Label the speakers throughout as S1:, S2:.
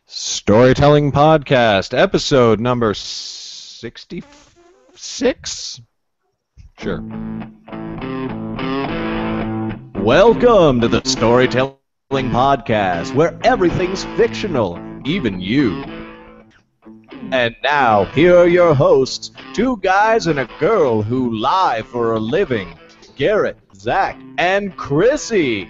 S1: Storytelling Podcast, episode number 66? Sure. Welcome to the Storytelling Podcast, where everything's fictional, even you. And now, here are your hosts, two guys and a girl who lie for a living, Garrett, Zach, and Chrissy.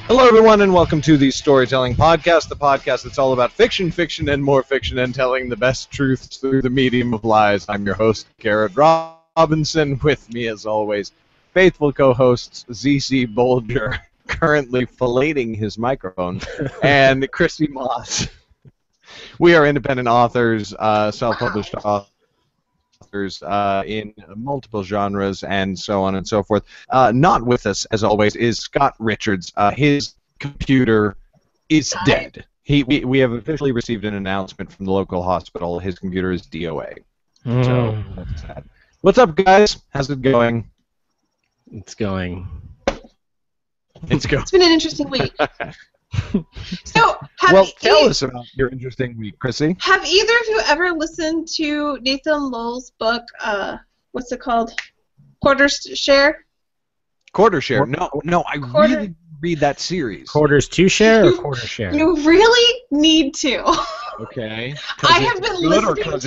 S1: Hello, everyone, and welcome to the Storytelling Podcast, the podcast that's all about fiction, and more fiction, and telling the best truths through the medium of lies. I'm your host, Garrett Robinson. With me, as always, faithful co-hosts ZC Bolger, currently filleting his microphone, and Chrissy Moss. We are independent authors, self-published authors in multiple genres and so on and so forth. Not with us, as always, is Scott Richards. His computer is dead. We have officially received an announcement from the local hospital. His computer is DOA. So that's sad. What's up, guys? How's it going?
S2: It's going.
S1: It's going.
S3: It's been an interesting week.
S1: Tell us about your interesting week, Chrissy.
S3: Have either of you ever listened to Nathan Lowell's book, what's it called? Quarter Share?
S1: Quarter Share. No, I really read that series.
S2: Quarters to share or quarter share?
S3: You really need to.
S1: Okay.
S3: I have been listening to it for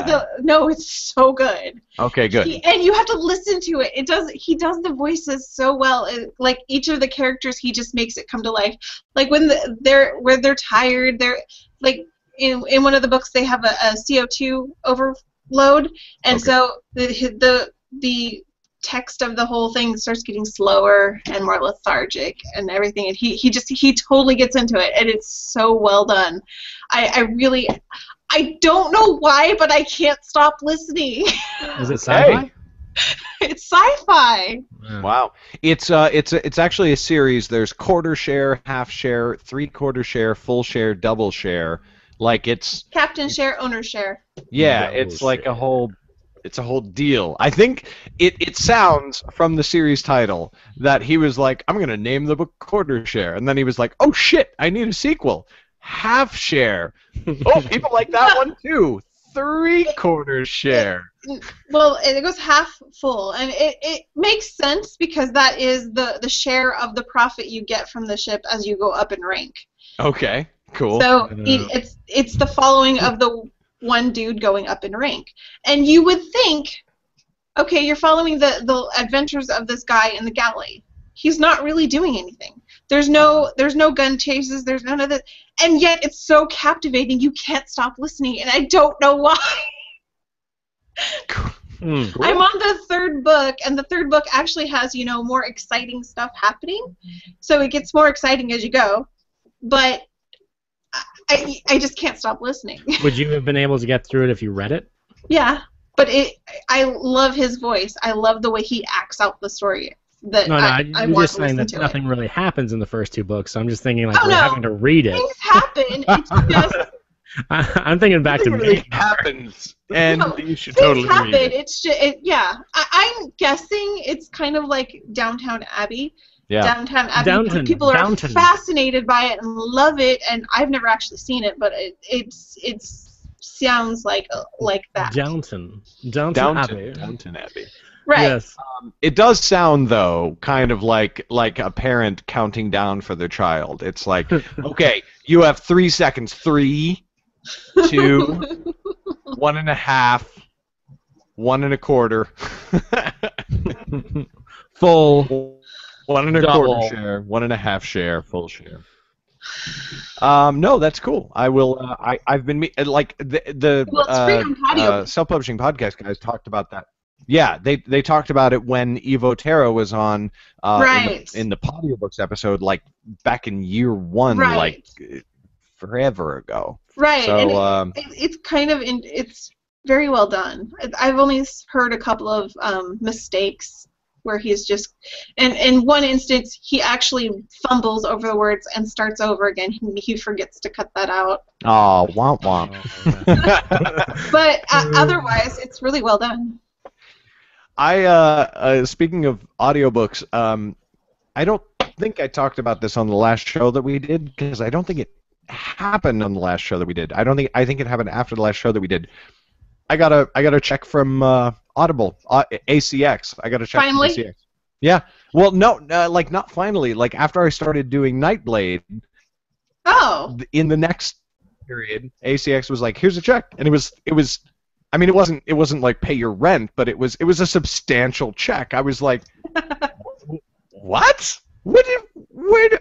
S3: the... No, it's so good.
S1: Okay, good.
S3: And you have to listen to it. He does the voices so well. Like, each of the characters, he just makes it come to life. Like, when they're tired, they're... Like, in one of the books, they have a CO2 overload, and so the text of the whole thing starts getting slower and more lethargic and everything, and he totally gets into it, and it's so well done. I don't know why, but I can't stop listening.
S2: Is it sci-fi?
S3: It's sci-fi.
S1: Wow. It's actually a series. There's quarter share, half share, three-quarter share, full share, double share. Like, it's
S3: Captain Share, Owner Share.
S1: Yeah, it's like a whole deal. I think it sounds from the series title that he was like, I'm going to name the book Quarter Share. And then he was like, oh shit, I need a sequel. Half Share. Oh, people like that one too. Three-quarter share.
S3: Well, it goes half full. And it makes sense because that is the share of the profit you get from the ship as you go up in rank.
S1: Okay, cool.
S3: So it's the following of the one dude going up in rank. And you would think, okay, you're following the adventures of this guy in the galley. He's not really doing anything. There's no gun chases, there's none of that. And yet it's so captivating you can't stop listening, and I don't know why.
S1: Cool.
S3: I'm on the third book, and the third book actually has, more exciting stuff happening. So it gets more exciting as you go. But I just can't stop listening.
S2: Would you have been able to get through it if you read it?
S3: Yeah, but I love his voice. I love the way he acts out the story.
S2: I'm just saying that nothing really happens in the first two books, so I'm just thinking like having to read it.
S3: Things happen. It's just...
S2: I'm thinking back to
S1: really happens, and you should totally read it.
S3: It's just, I'm guessing it's kind of like Downtown Abbey.
S1: Yeah.
S3: Downtown Abbey. People are fascinated by it and love it, and I've never actually seen it, but it sounds like that.
S2: Downton Abbey.
S3: Right.
S2: Yes.
S1: It does sound, though, kind of like a parent counting down for their child. It's like, okay, you have 3 seconds. 3, 2, 1.5, 1.25.
S2: Full.
S1: 1.25 share, 1.5 share, full share. No, that's cool. I will. I've been the self-publishing podcast guys talked about that. Yeah, they talked about it when Evo Terra was on in the Audiobooks episode, like back in year 1, like forever ago.
S3: Right.
S1: So
S3: and it's kind of it's very well done. I've only heard a couple of mistakes where he's just, and in one instance he actually fumbles over the words and starts over again. He forgets to cut that out.
S1: Oh, womp womp.
S3: But otherwise, it's really well done.
S1: Speaking of audiobooks, I don't think I talked about this on the last show that we did, because I don't think it happened on the last show that we did. I think it happened after the last show that we did. I got a check from Audible, ACX. I got a check
S3: Finally?
S1: from ACX. Yeah. Well, no, like not finally. Like after I started doing Nightblade.
S3: Oh.
S1: In the next period, ACX was like, "Here's a check," and it was. I mean, it wasn't like pay your rent, but it was a substantial check. I was like, "What?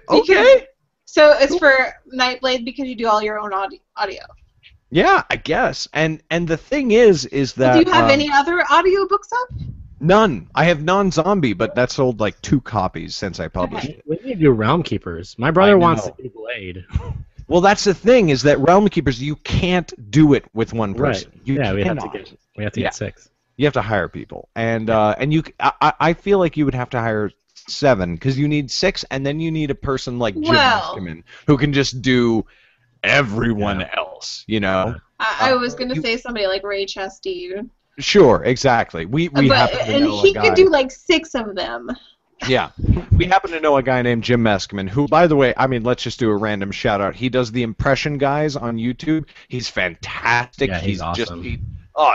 S1: Okay."
S3: So it's for Nightblade because you do all your own audio.
S1: Yeah, I guess. And the thing is that.
S3: Do you have any other audiobooks up?
S1: None. I have non-zombie, but that sold like 2 copies since I published it.
S2: We need to do Realm Keepers. My brother wants to do Blade.
S1: Well, that's the thing, is that Realm Keepers, you can't do it with one person.
S2: Right. We have to get 6.
S1: You have to hire people, and I feel like you would have to hire 7, because you need 6, and then you need a person like Jim Muskiman who can just do everyone else. You know.
S3: I was gonna say somebody like Ray Chasteen.
S1: Sure, exactly. We happen to know
S3: he
S1: a guy.
S3: could do like 6 of them.
S1: Yeah, we happen to know a guy named Jim Meskimen, who, by the way, I mean, let's just do a random shout out. He does the impression guys on YouTube. He's fantastic.
S2: Yeah, he's awesome.
S1: He's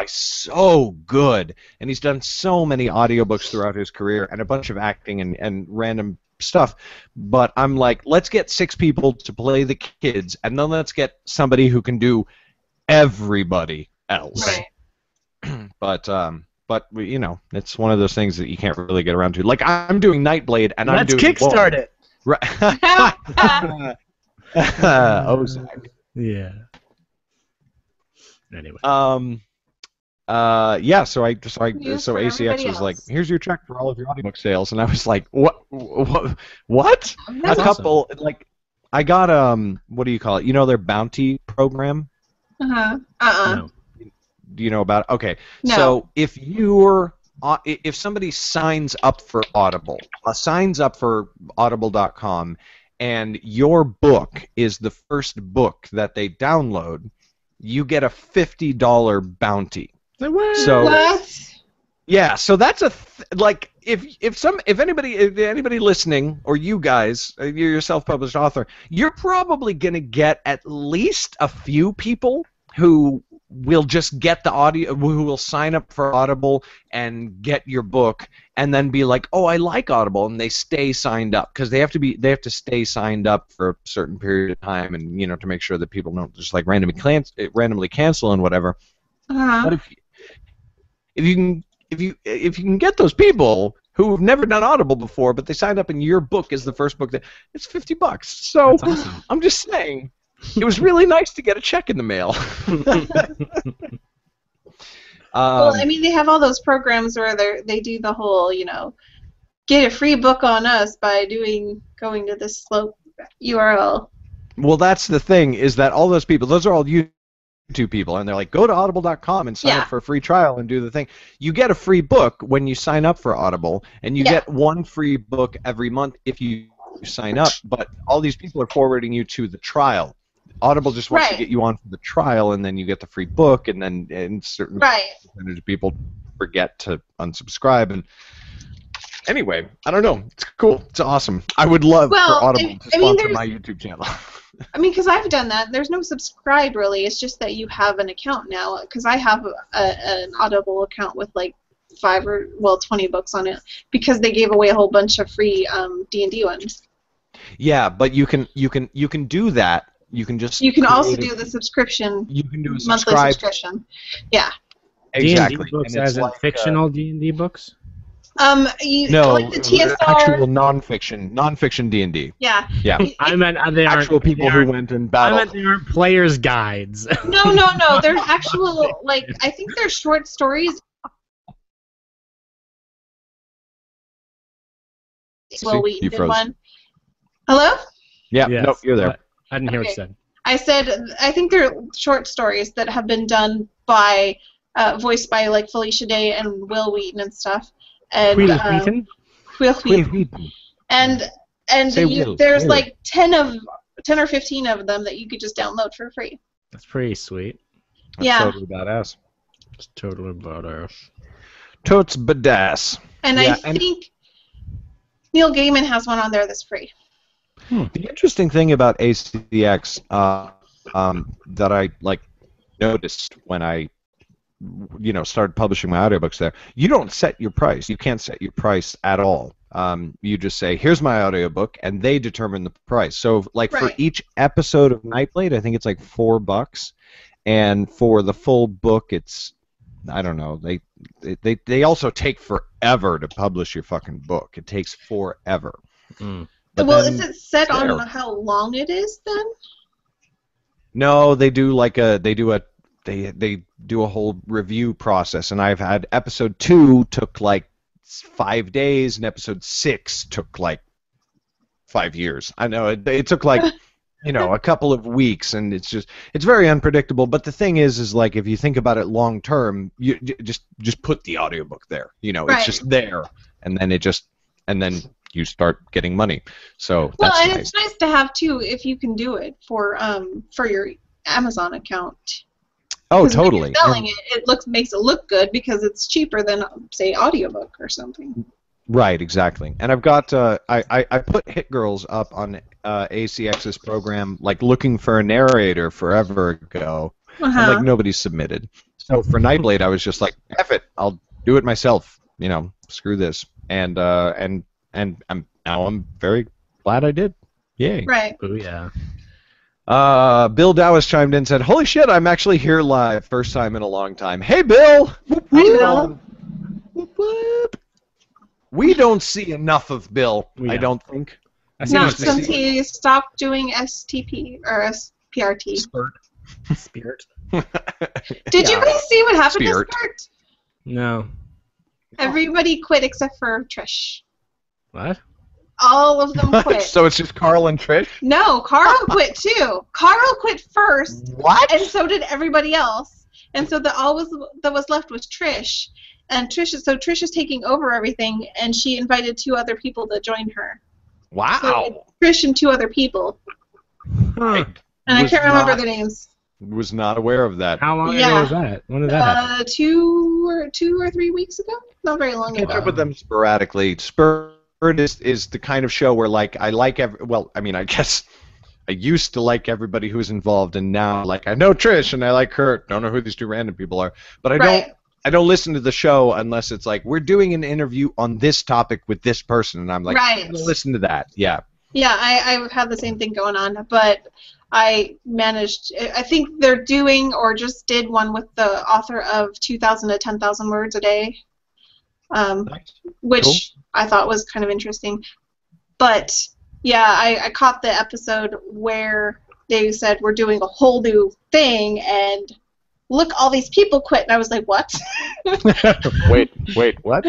S1: so good, and he's done so many audiobooks throughout his career and a bunch of acting and random stuff. But I'm like, let's get 6 people to play the kids, and then let's get somebody who can do everybody else.
S3: Right.
S1: But you know, it's one of those things that you can't really get around to. Like I'm doing Nightblade, and I'm doing.
S2: Let's kickstart it.
S1: Right. Ozak.
S2: Yeah. Anyway.
S3: Yeah,
S1: So ACX was like, "Here's your check for all of your audiobook sales," and I was like, "What? What?"
S3: That's
S1: a couple like, I got what do you call it? You know their bounty program.
S2: No.
S1: Do you know about it? Okay.
S3: No.
S1: So if somebody signs up for Audible, signs up for audible.com, and your book is the first book that they download, you get a $50 bounty. So
S3: what?
S1: Yeah, so that's like if anybody listening, or you guys, you're a self-published author, you're probably gonna get at least a few people who will just get the audio, who will sign up for Audible and get your book, and then be like, "Oh, I like Audible," and they stay signed up, because they have to stay signed up for a certain period of time, and to make sure that people don't just like randomly cancel and whatever. But if you can get those people who have never done Audible before, but they signed up and your book is the first book, it's $50. So awesome. I'm just saying. It was really nice to get a check in the mail.
S3: Well, I mean, they have all those programs where they do the whole, get a free book on us by going to this slope URL.
S1: Well, that's the thing, is that all those people, those are all YouTube people, and they're like, go to audible.com and sign up for a free trial and do the thing. You get a free book when you sign up for Audible, and you get 1 free book every month if you sign up, but all these people are forwarding you to the trial. Audible just wants to get you on for the trial, and then you get the free book, and then certain percentage of people forget to unsubscribe. And anyway, I don't know. It's cool. It's awesome. I would love for Audible to sponsor my YouTube channel.
S3: I mean, because I've done that. There's no subscribe, really. It's just that you have an account now, because I have an Audible account with like 20 books on it, because they gave away a whole bunch of free D&D ones.
S1: Yeah, but you can do that. You can
S3: also do the subscription.
S1: You can do a
S3: monthly subscription. Yeah.
S1: Exactly.
S2: D&D books, as in fictional D&D books.
S1: No,
S3: like the TSR.
S1: Actual non-fiction D&D.
S3: Yeah.
S1: Yeah.
S2: I meant they aren't
S1: actual people who went and battled.
S2: I meant they aren't players' guides.
S3: No. They're actual, like, I think they're short stories. Will we did one? Hello?
S1: Yeah. Yes. Nope. You're there.
S2: I didn't hear what you said.
S3: I said I think they're short stories that have been done by, voiced by like Felicia Day and Will Wheaton and stuff. And
S2: Will Wheaton.
S3: Will Wheaton. And there's like 10 or 15 of them that you could just download for free.
S2: That's pretty sweet.
S1: That's totally badass.
S2: It's totally badass.
S1: Totes badass.
S3: And I think Neil Gaiman has one on there that's free.
S1: The interesting thing about ACX that I noticed when I started publishing my audiobooks there, you don't set your price. You can't set your price at all. You just say, here's my audiobook, and they determine the price. So for each episode of Nightblade, I think it's like $4, and for the full book it's, I don't know, they also take forever to publish your fucking book. It takes forever.
S3: Well, is it set on how long it is then?
S1: No, they do they do a whole review process, and I've had episode 2 took like 5 days, and episode 6 took like 5 years. I know it took like a couple of weeks, and it's very unpredictable. But the thing is like, if you think about it long term, you just put the audiobook there. It's just there, and then you start getting money. So that's nice.
S3: It's nice to have too if you can do it for your Amazon account.
S1: Oh, totally.
S3: When you're selling it makes it look good because it's cheaper than, say, Audiobook or something.
S1: Right, exactly. And I've got I put Hit Girls up on ACX's program, like looking for a narrator forever ago, and nobody submitted. So for Nightblade, I was just like, F it, I'll do it myself. Screw this. And I'm very glad I did. Yay.
S3: Right.
S2: Oh yeah.
S1: Bill Dowis chimed in and said, holy shit, I'm actually here live. First time in a long time. Hey, Bill!
S3: Hi, Bill.
S1: Whoop, whoop. We don't see enough of Bill, I don't think.
S3: Not since he stopped doing STP or SPRT.
S2: Spirit.
S3: Did you guys see what happened to Spirit?
S2: No.
S3: Everybody quit except for Trish.
S2: What?
S3: All of them quit.
S1: So it's just Carl and Trish?
S3: No, Carl quit too. Carl quit first.
S1: What?
S3: And so did everybody else. And so that was left was Trish. And Trish is taking over everything, and she invited 2 other people to join her.
S1: Wow.
S3: So Trish and 2 other people.
S2: Huh.
S3: And I can't remember their names.
S1: Was not aware of that.
S2: How long ago was that? When did that happen?
S3: 2 or 3 weeks ago? Not very long ago.
S1: I catch up with them sporadically. Spur is the kind of show where I guess I used to like everybody who's involved, and now I know Trish and I like Kurt. Don't know who these 2 random people are, but I don't listen to the show unless it's like, we're doing an interview on this topic with this person, and I'm like, I'm gonna listen to that. Yeah. Yeah,
S3: I've had the same thing going on, but I managed. I think they're doing or just did one with the author of 2,000 to 10,000 words a day, which I thought was kind of interesting. But yeah, I caught the episode where they said we're doing a whole new thing, and look, all these people quit, and I was like, what?
S1: wait, what?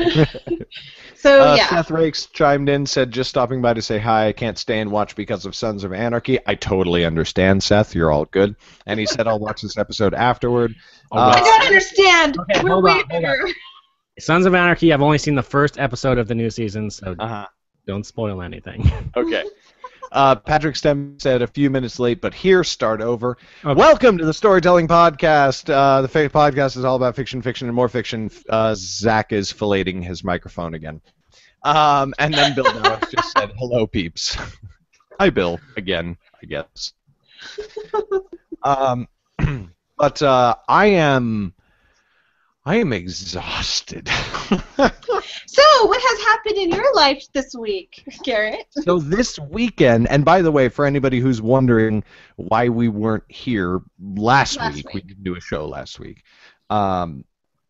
S3: So yeah.
S1: Seth Rakes chimed in, said, just stopping by to say hi. I can't stay and watch because of Sons of Anarchy. I totally understand, Seth. You're all good. And he said, I'll watch this episode afterward.
S3: I don't understand.
S2: Okay,
S3: We're way bigger.
S2: Sons of Anarchy, I've only seen the first episode of the new season, so don't spoil anything.
S1: Okay. Patrick Stem said, a few minutes late, but here, start over. Okay. Welcome to the Storytelling Podcast. The podcast is all about fiction, and more fiction. Zach is filleting his microphone again. And then Bill Norris just said, hello, peeps. Hi, Bill, again, I guess. But I am exhausted.
S3: So, what has happened in your life this week, Garrett?
S1: So this weekend, and by the way, for anybody who's wondering why we weren't here last week, we didn't do a show last week.
S3: It was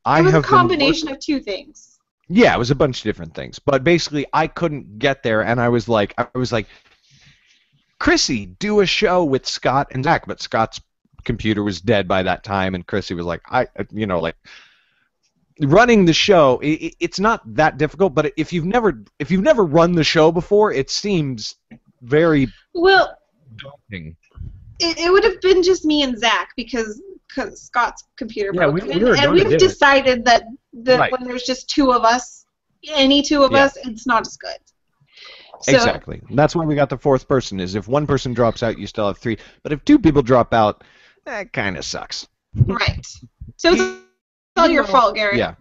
S3: a combination of 2 things.
S1: Yeah, it was a bunch of different things. But basically, I couldn't get there, and I was like, Chrissy, do a show with Scott and Zach. But Scott's computer was dead by that time, and Chrissy was like, running the show, it's not that difficult, but if you've never run the show before, it seems very daunting.
S3: It would have been just me and Zach because Scott's computer broke. We've decided that when there's just 2 of us, any 2 of us, it's not as good. So,
S1: exactly. That's why we got the 4th person, is if one person drops out, you still have 3. But if 2 people drop out, that kind of sucks.
S3: Right. So it's all your fault, Gary.
S1: Yeah.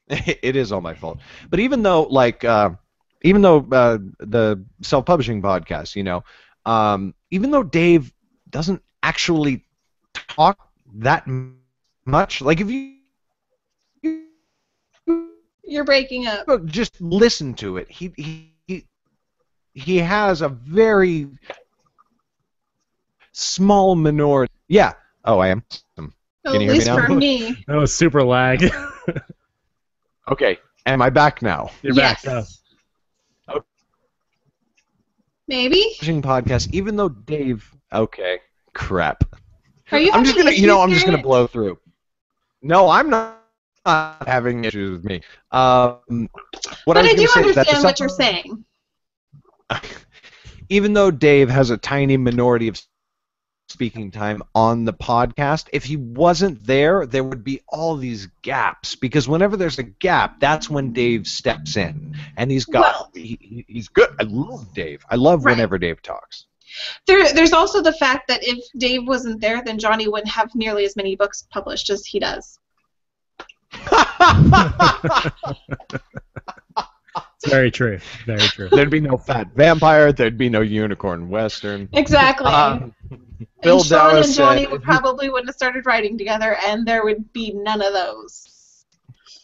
S1: It is all my fault. But even though, even though the self-publishing podcast, even though Dave doesn't actually talk that much, like if
S3: you're breaking up.
S1: just listen to it, he has a very small minority. Yeah. Oh, I am. Can you hear me now?
S3: At least for me.
S2: That was super lag.
S1: Okay. Am I back now?
S2: You're
S3: yes.
S2: back.
S1: Okay.
S3: Maybe.
S1: Podcast, even though Dave. Okay. Crap.
S3: Are you?
S1: I'm just gonna. I'm just gonna blow through. No, I'm not having issues with me. But
S3: I do understand what you're saying.
S1: Even though Dave has a tiny minority of speaking time on the podcast, if he wasn't there, there would be all these gaps, because whenever there's a gap, that's when Dave steps in, and he's good. I love Dave. I love whenever Dave talks.
S3: There's also the fact that if Dave wasn't there, then Johnny wouldn't have nearly as many books published as he does.
S2: It's very true. Very true.
S1: There'd be no fat vampire. There'd be no unicorn western.
S3: Exactly.
S1: Bill
S3: and Sean
S1: Dallas
S3: and Johnny probably wouldn't have started writing together, and there would be none of those.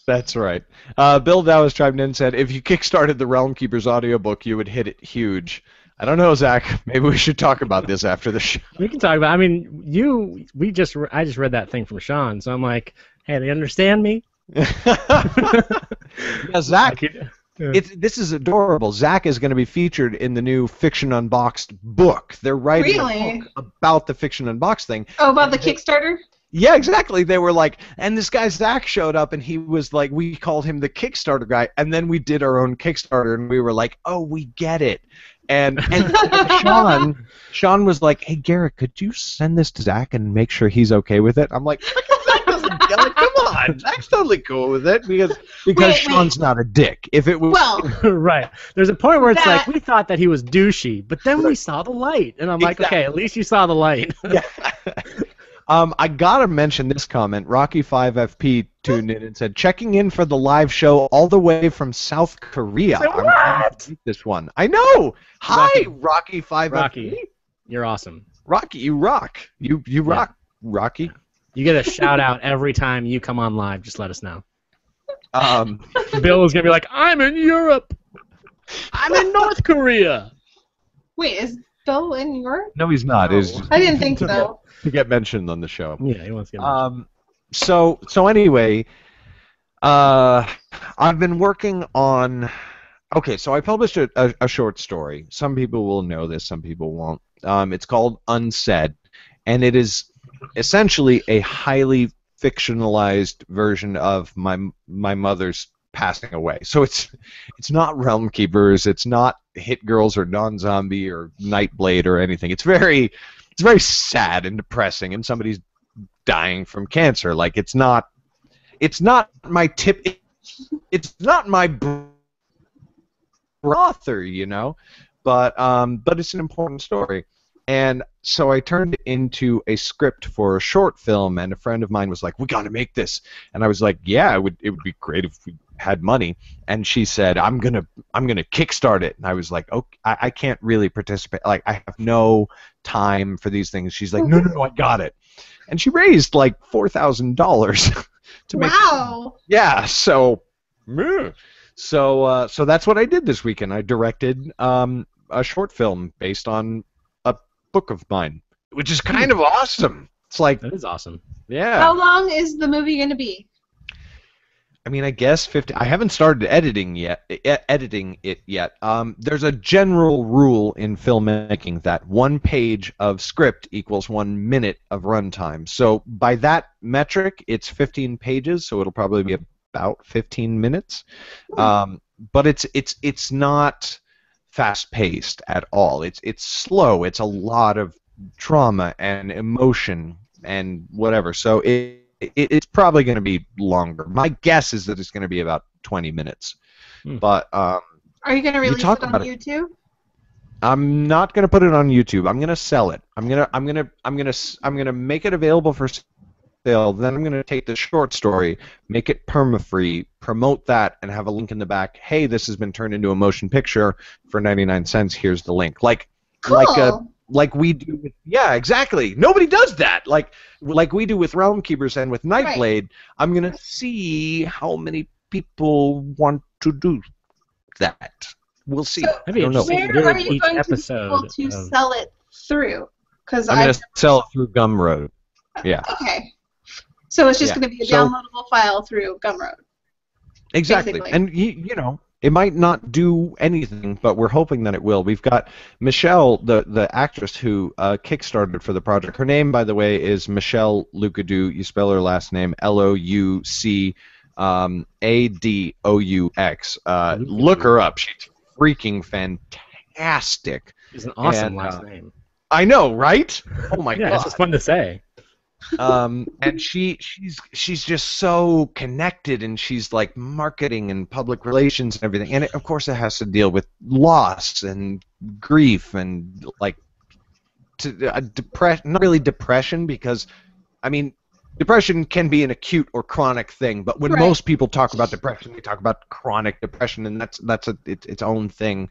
S1: That's right. Bill Dallas chimed in and said, if you kickstarted the Realm Keepers audiobook, you would hit it huge. I don't know, Zach. Maybe we should talk about this after the show.
S2: We can talk about. I mean, I just read that thing from Sean, so I'm like, hey, they understand me.
S1: Yeah, Zach. This is adorable. Zach is going to be featured in the new Fiction Unboxed book. They're writing a book about the Fiction Unboxed thing.
S3: Oh, about the Kickstarter?
S1: Yeah, exactly. They were like, and this guy Zach showed up, and he was like, we called him the Kickstarter guy, and then we did our own Kickstarter, and we were like, oh, we get it. And Sean was like, hey, Garrett, could you send this to Zach and make sure he's okay with it? I'm like, Zach doesn't get it. Come on, Zach's totally cool with it because Sean's not a dick. If it was
S2: right, there's a point where it's like we thought that he was douchey, but then we saw the light, and I'm like, okay, at least you saw the light.
S1: Yeah. I gotta mention this comment. Rocky5FP tuned in and said, checking in for the live show all the way from South Korea.
S2: So I'm gonna
S1: beat this one. I know. Hi, Rocky5FP.
S2: Rocky, you're awesome.
S1: Rocky, you rock. You rock, Rocky.
S2: You get a shout out every time you come on live. Just let us know. Bill is gonna be like, I'm in Europe. I'm in North Korea.
S3: Wait, is Bill in Europe?
S1: No, he's not.
S3: I didn't think so.
S1: To get mentioned on the show.
S2: Yeah, he wants to get mentioned.
S1: So anyway, I've been working on. Okay, so I published a short story. Some people will know this, some people won't. It's called Unsaid, and it is essentially a highly fictionalized version of my mother's passing away. So it's not Realm Keepers, it's not Hit Girls or Non-Zombie or Nightblade or anything. It's very sad and depressing, and somebody's dying from cancer. Like it's not my tip. It's not my author, but it's an important story. And so I turned it into a script for a short film, and a friend of mine was like, "We got to make this," and I was like, "Yeah, it would be great if we had money." And she said, "I'm gonna kickstart it," and I was like, "Okay, I can't really participate. Like, I have no time for these things." She's like, "No, I got it," and she raised like $4,000 to make.
S3: Wow.
S1: Yeah, so that's what I did this weekend. I directed a short film based on a book of mine, which is kind of awesome. It's like
S2: that is awesome.
S1: Yeah.
S3: How long is the movie going to be?
S1: I mean, I guess 50. I haven't started editing it yet. There's a general rule in filmmaking that 1 page of script equals 1 minute of runtime. So by that metric, it's 15 pages. So it'll probably be about 15 minutes. But it's not fast-paced at all. It's slow. It's a lot of drama and emotion and whatever. So it's probably going to be longer. My guess is that it's going to be about 20 minutes. But
S3: are you going to release it on YouTube?
S1: I'm not going to put it on YouTube. I'm going to sell it. I'm going to make it available for sale, then I'm going to take the short story, make it perma-free, promote that, and have a link in the back. Hey, this has been turned into a motion picture for 99 cents. Here's the link. Like we do with, yeah, exactly. Nobody does that. Like we do with Realm Keepers and with Nightblade. Right. I'm going to see how many people want to do that. We'll see.
S3: So
S1: I don't know.
S3: Where are you going to be able to sell it through? Because
S1: I'm going to sell it through Gumroad. Yeah.
S3: Okay. So it's just going to be a downloadable file through Gumroad.
S1: Exactly.
S3: Basically.
S1: And, you know, it might not do anything, but we're hoping that it will. We've got Michelle, the actress who kickstarted for the project. Her name, by the way, is Michelle Lucadou. You spell her last name Louc Adoux. Look her up. She's freaking fantastic.
S2: It's an awesome last name.
S1: I know, right? Oh my god.
S2: Yeah, it's just fun to say.
S1: And she's just so connected, and she's like marketing and public relations and everything. And of course, it has to deal with loss and grief and like not really depression, because I mean, depression can be an acute or chronic thing. But when most people talk about depression, they talk about chronic depression, and that's its own thing.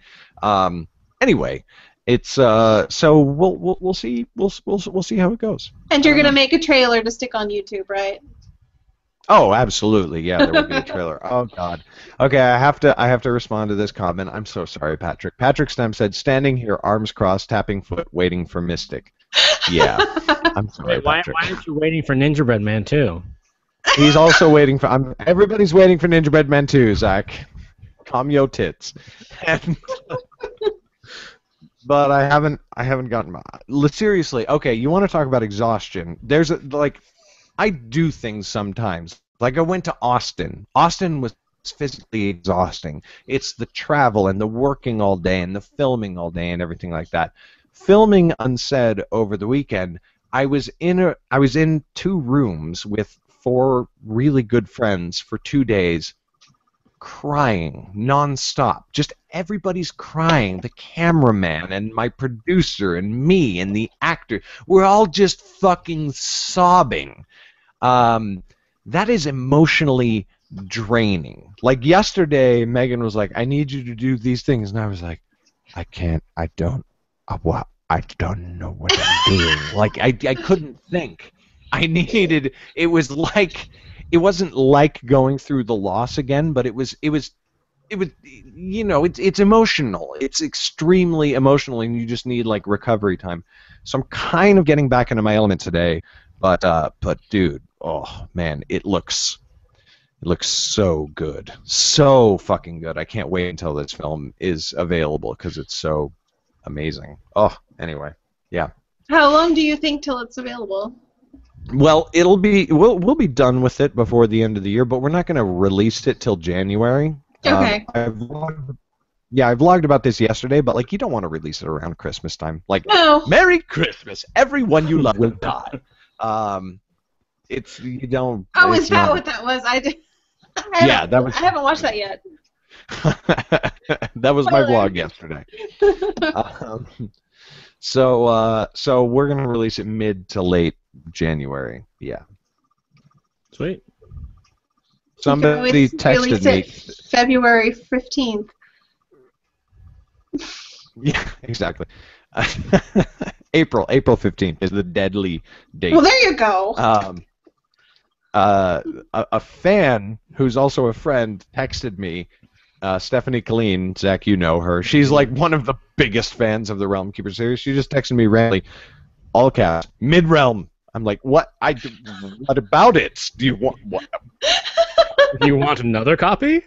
S1: Anyway. It's so we'll see how it goes.
S3: And you're gonna make a trailer to stick on YouTube, right?
S1: Oh, absolutely, yeah. There will be a trailer. Oh God. Okay, I have to respond to this comment. I'm so sorry, Patrick. Patrick Stem said, "Standing here, arms crossed, tapping foot, waiting for Mystic." Yeah, I'm sorry, Patrick.
S2: Why aren't you waiting for Ninja Bread Man 2?
S1: He's also waiting for. Everybody's waiting for Ninja Bread Man 2, Zach. Calm your tits. And, but I haven't gotten. Seriously, okay. You want to talk about exhaustion? There's I do things sometimes. Like I went to Austin. Austin was physically exhausting. It's the travel and the working all day and the filming all day and everything like that. Filming unsaid over the weekend. I was in 2 rooms with 4 really good friends for 2 days. Crying nonstop. Just everybody's crying. The cameraman and my producer and me and the actor. We're all just fucking sobbing. That is emotionally draining. Like yesterday, Megan was like, "I need you to do these things," and I was like, "I can't. I don't. What? I don't know what I'm doing." Like I couldn't think. I needed. It was like. It wasn't like going through the loss again, but it was you know, it's emotional. It's extremely emotional, and you just need like recovery time. So I'm kind of getting back into my element today, but dude, oh man, it looks so good. So fucking good. I can't wait until this film is available because it's so amazing. Oh, anyway. Yeah.
S3: How long do you think till it's available?
S1: Well, we'll be done with it before the end of the year, but we're not going to release it till January.
S3: Okay.
S1: I vlogged about this yesterday, but like you don't want to release it around Christmas time. Like,
S3: no.
S1: Merry Christmas! Everyone you love will die. It's you don't.
S3: Oh, is that what that was?
S1: That was.
S3: I haven't watched that yet.
S1: That was my vlog yesterday. So we're gonna release it mid to late January. Yeah.
S2: Sweet.
S1: Somebody texted me.
S3: February 15th.
S1: Yeah, exactly. April 15th is the deadly date.
S3: Well, there you go.
S1: A fan who's also a friend texted me. Stephanie Colleen, Zach, you know her. She's like one of the biggest fans of the Realm Keeper series. She just texted me randomly, all caps, mid-realm. I'm like, what? What about it? Do you want what?
S2: Do you want another copy?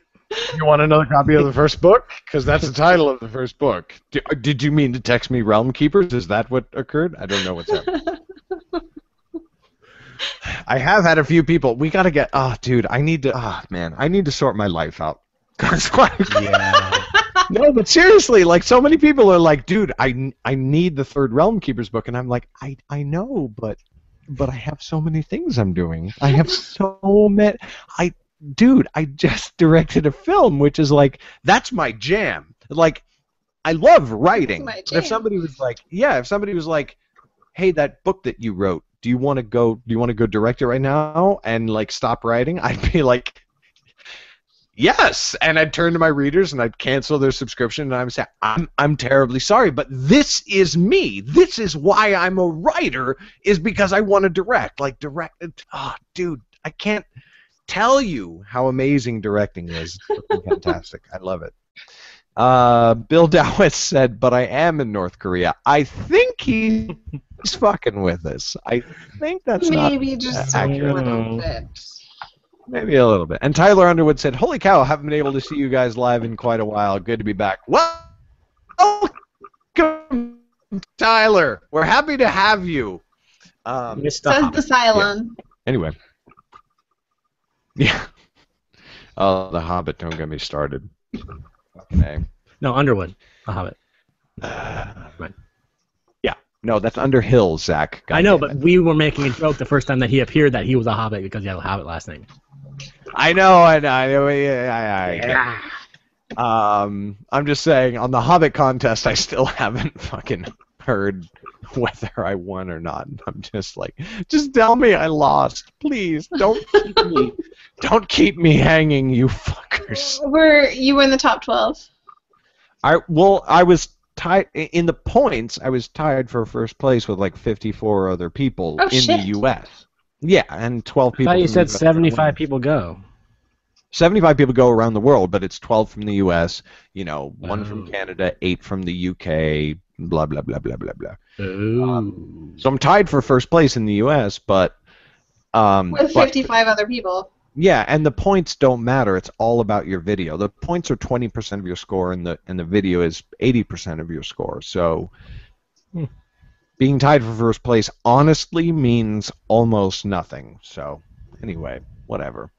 S1: You want another copy of the first book? Because that's the title of the first book. Did you mean to text me Realm Keepers? Is that what occurred? I don't know what's happening. I have had a few people. We gotta get. Oh, dude, I need to sort my life out. Yeah. No, but seriously, like so many people are like, dude, I need the third Realm Keepers book, and I'm like, I know, but I have so many things I'm doing. I have so many. Dude, I just directed a film, which is like, that's my jam. Like, I love writing. But if somebody was like, hey, that book that you wrote, do you want to go direct it right now and like stop writing? I'd be like, yes, and I'd turn to my readers and I'd cancel their subscription and I'd say, I'm terribly sorry, but this is me. This is why I'm a writer, is because I want to direct. Oh, dude, I can't tell you how amazing directing is. It's fantastic. I love it. Bill Dowis said, but I am in North Korea. I think he's fucking with us. I think that's
S3: maybe
S1: not
S3: just
S1: accurate.
S3: a little bit.
S1: Maybe a little bit. And Tyler Underwood said, holy cow, haven't been able to see you guys live in quite a while. Good to be back. Welcome, Tyler. We're happy to have you.
S3: Says the Cylon.
S1: Yeah. Anyway. Yeah. Oh, The Hobbit, don't get me started. Okay.
S2: No, Underwood, The Hobbit.
S1: Right. Yeah. No, that's Underhill, Zach.
S2: I know, but we were making a joke the first time that he appeared that he was a Hobbit because he had a Hobbit last name.
S1: I know. I'm just saying, on the Hobbit contest, I still haven't fucking heard whether I won or not. I'm just like, just tell me I lost, please. Don't keep me hanging, you fuckers.
S3: You were in the top 12.
S1: I was tied in the points. I was tied for first place with like 54 other people the U.S. Yeah, and 12 people.
S2: I thought you said 75 people go.
S1: 75 people go around the world, but it's 12 from the U.S., 1 from Canada, 8 from the U.K., blah, blah, blah, blah, blah, blah. So I'm tied for first place in the U.S., but...
S3: with 55 other people.
S1: Yeah, and the points don't matter. It's all about your video. The points are 20% of your score, and the video is 80% of your score. So being tied for first place honestly means almost nothing. So anyway, whatever.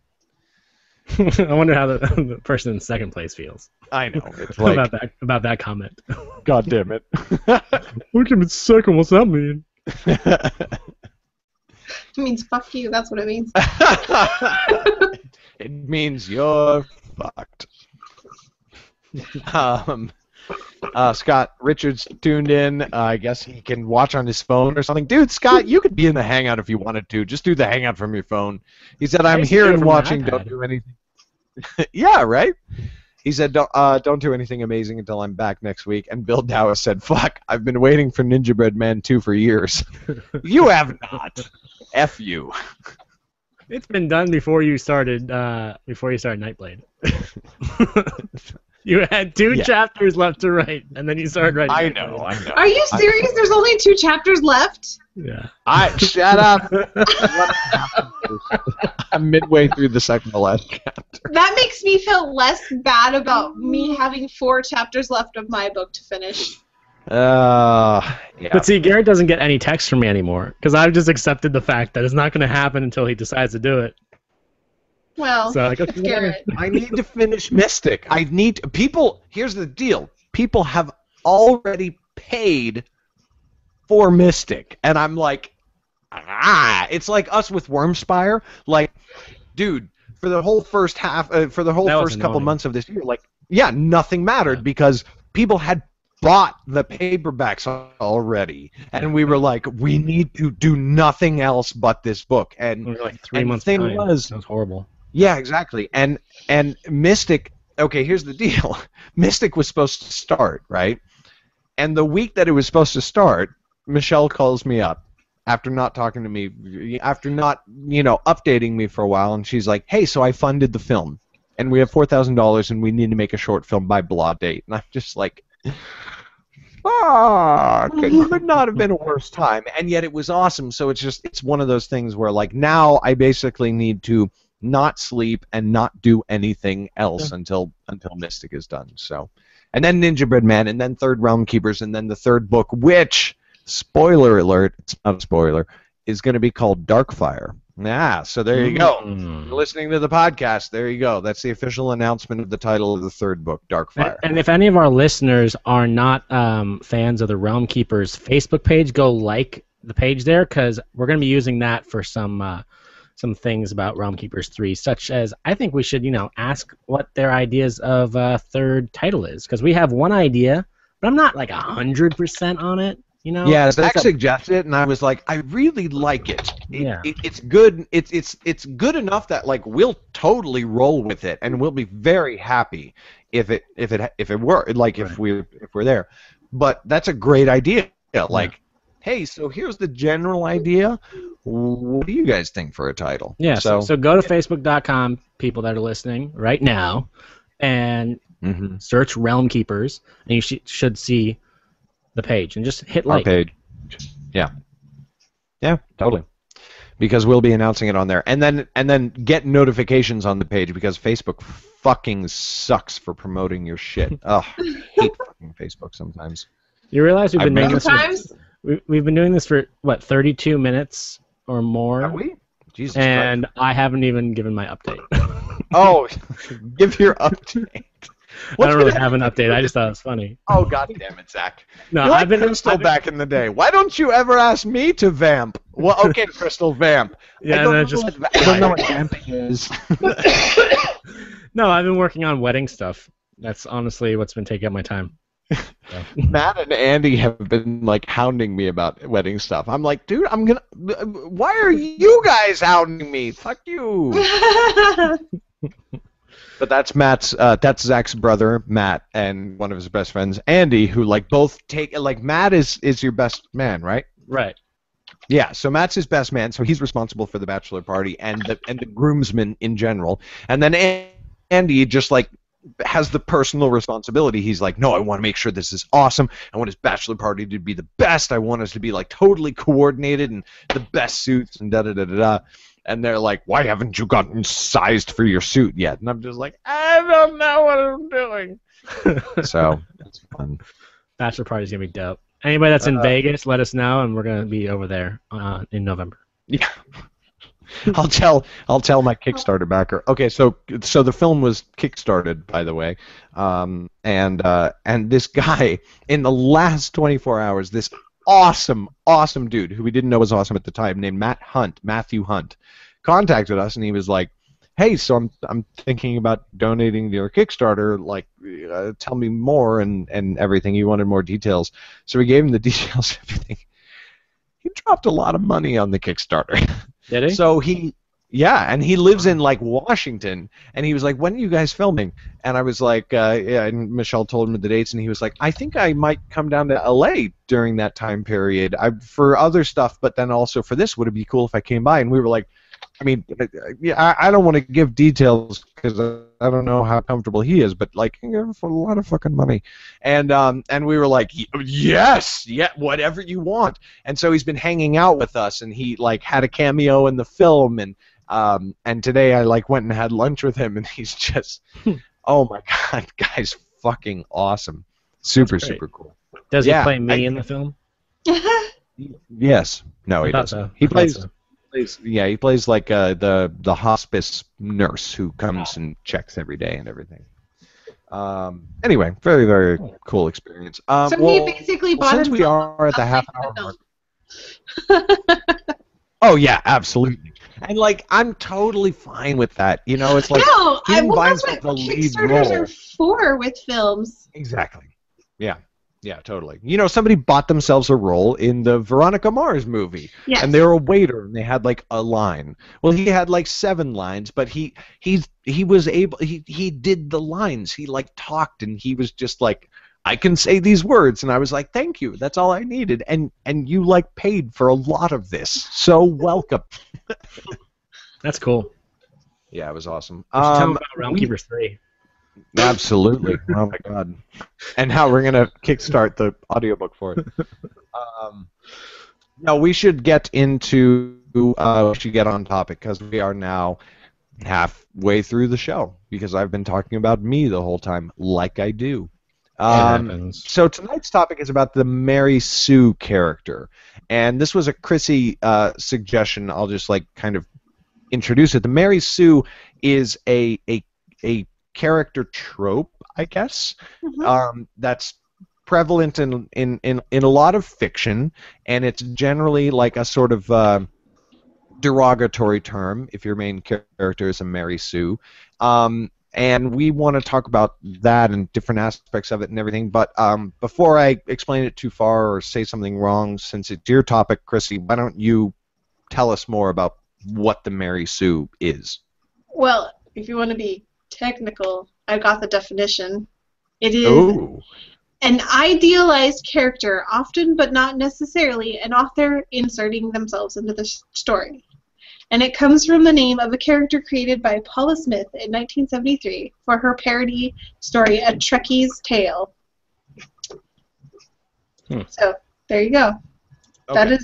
S2: I wonder how the person in second place feels.
S1: I know. It's like,
S2: about that comment.
S1: God damn it.
S2: Look at me second. What's that mean?
S3: It means fuck you. That's what it means.
S1: It means you're fucked. Scott Richards tuned in. I guess he can watch on his phone or something. Dude, Scott, you could be in the Hangout if you wanted to. Just do the Hangout from your phone. He said, I'm here and watching. Don't do anything. Yeah, right? He said, don't do anything amazing until I'm back next week. And Bill Dowis said, fuck, I've been waiting for Ninja Bread Man 2 for years. You have not. F you.
S2: It's been done before you started Nightblade. You had 2 chapters left to write, and then you started writing.
S1: I know.
S3: Are you serious? There's only 2 chapters left?
S2: Yeah.
S1: Shut up. I'm midway through the second to last chapter.
S3: That makes me feel less bad about me having 4 chapters left of my book to finish.
S1: Yeah.
S2: But see, Garrett doesn't get any text from me anymore, because I've just accepted the fact that it's not going to happen until he decides to do it.
S3: Well,
S2: so,
S3: Garrett.
S1: I need to finish Mystic. Here's the deal. People have already paid for Mystic, and I'm like, it's like us with Wormspire. Like, dude, for the whole first couple months of this year, nothing mattered because people had bought the paperbacks already, and we were like, we need to do nothing else but this book. And
S2: we were like 3 months
S1: behind.
S2: That was horrible.
S1: Yeah, exactly. And Mystic, okay, here's the deal. Mystic was supposed to start, right? And the week that it was supposed to start, Michelle calls me up after not talking to me, after not, updating me for a while, and she's like, hey, so I funded the film, and we have $4,000, and we need to make a short film by blah date. And I'm just like, fuck, it could not have been a worse time. And yet it was awesome, so it's one of those things where, like, now I basically need to not sleep and not do anything else until Mystic is done. So, and then Ninja Bread Man, and then Third Realm Keepers, and then the third book, which, spoiler alert, it's not a spoiler, is going to be called Darkfire. So there you go. You're listening to the podcast. There you go. That's the official announcement of the title of the third book, Darkfire.
S2: And if any of our listeners are not fans of the Realm Keepers Facebook page, go like the page there, because we're going to be using that for some things about Realm Keepers 3, such as I think we should, ask what their ideas of third title is, because we have one idea, but I'm not like 100% on it. You know?
S1: Yeah,
S2: So
S1: Zach suggested it, and I was like, I really like it.
S2: Yeah.
S1: It's good. It's good enough that like we'll totally roll with it, and we'll be very happy if it were like if we're there. But that's a great idea. Like, hey, so here's the general idea. What do you guys think for a title?
S2: Yeah. So go to Facebook.com, people that are listening right now, and search Realm Keepers, and you should see the page, and just hit like.
S1: Our page. Yeah, totally. Because we'll be announcing it on there, and then get notifications on the page because Facebook fucking sucks for promoting your shit. Ugh, I hate fucking Facebook sometimes.
S2: You realize we've been doing this.
S3: Sometimes.
S2: We've been doing this for what, 32 minutes or more?
S1: Have we? Jesus
S2: and
S1: Christ.
S2: I haven't even given my update.
S1: Oh, give your update.
S2: I don't really have an update. I just thought it was funny.
S1: Oh, God damn it, Zach.
S2: No,
S1: You're like Crystal back in the day. Why don't you ever ask me to vamp? Well, okay, Crystal, vamp.
S2: Yeah,
S1: I don't know what vamping is.
S2: No, I've been working on wedding stuff. That's honestly what's been taking up my time. So.
S1: Matt and Andy have been like hounding me about wedding stuff. I'm like, dude, why are you guys hounding me? Fuck you. But that's Zach's brother, Matt, and one of his best friends, Andy, who like both take like Matt is your best man, right?
S2: Right.
S1: Yeah, so Matt's his best man, so he's responsible for the bachelor party and the groomsmen in general. And then Andy just like has the personal responsibility. He's like, no, I want to make sure this is awesome. I want his bachelor party to be the best. I want us to be like totally coordinated and the best suits and da-da-da-da-da. And they're like, why haven't you gotten sized for your suit yet? And I'm just like, I don't know what I'm doing. So, it's fun.
S2: Bachelor party's going to be dope. Anybody that's in Vegas, let us know, and we're going to be over there in November. Yeah.
S1: I'll tell my Kickstarter backer. Okay, so the film was kickstarted, by the way, and this guy in the last 24 hours, this awesome dude who we didn't know was awesome at the time, named Matthew Hunt, contacted us, and he was like, hey, so I'm thinking about donating to your Kickstarter, like, tell me more and everything. He wanted more details, so we gave him the details and everything. He dropped a lot of money on the Kickstarter.
S2: Did he?
S1: So and he lives in like Washington, and he was like, when are you guys filming? And I was like, yeah, and Michelle told him the dates, and he was like, I think I might come down to LA during that time period for other stuff, but then also for this, would it be cool if I came by? And we were like, I mean, yeah, I don't want to give details because I don't know how comfortable he is, but like, for a lot of fucking money, and we were like, yes, yeah, whatever you want. And so he's been hanging out with us, and he like had a cameo in the film, and today I like went and had lunch with him, and he's just, oh my god, guy's fucking awesome, super cool.
S2: Does he play me in the film?
S1: Yes. No, he doesn't.
S2: So.
S1: He plays like the hospice nurse who comes and checks every day and everything. Anyway, very, very cool experience.
S3: So he basically bought
S1: since we are at the half hour mark. Oh yeah, absolutely. And like, I'm totally fine with that. You know, it's like he didn't buy himself the lead role.
S3: Kickstarters are for with films.
S1: Exactly. Yeah. Yeah, totally. You know, somebody bought themselves a role in the Veronica Mars movie, and they were a waiter, and they had like a line. Well, he had like 7 lines, but he was able. He did the lines. He like talked, and he was just like, I can say these words, and I was like, thank you. That's all I needed, and you like paid for a lot of this, so welcome.
S2: That's cool.
S1: Yeah, it was awesome.
S2: Tell me about Realm Keepers 3.
S1: Absolutely. Oh my god. And how we're gonna kickstart the audiobook for it. No, we should get into we should get on topic because we are now halfway through the show because I've been talking about me the whole time, like I do. So tonight's topic is about the Mary Sue character, and this was a Chrissy suggestion. I'll just like kind of introduce it. The Mary Sue is a character trope, I guess, that's prevalent in a lot of fiction, and it's generally like a sort of derogatory term if your main character is a Mary Sue. And we want to talk about that and different aspects of it and everything. But before I explain it too far or say something wrong, since it's your topic, Chrissy, why don't you tell us more about what the Mary Sue is?
S3: Well, if you want to be technical, I got the definition. It is
S1: Ooh.
S3: an idealized character, often but not necessarily an author inserting themselves into the story. And it comes from the name of a character created by Paula Smith in 1973 for her parody story, A Trekkie's Tale. So, there you go.
S1: Okay.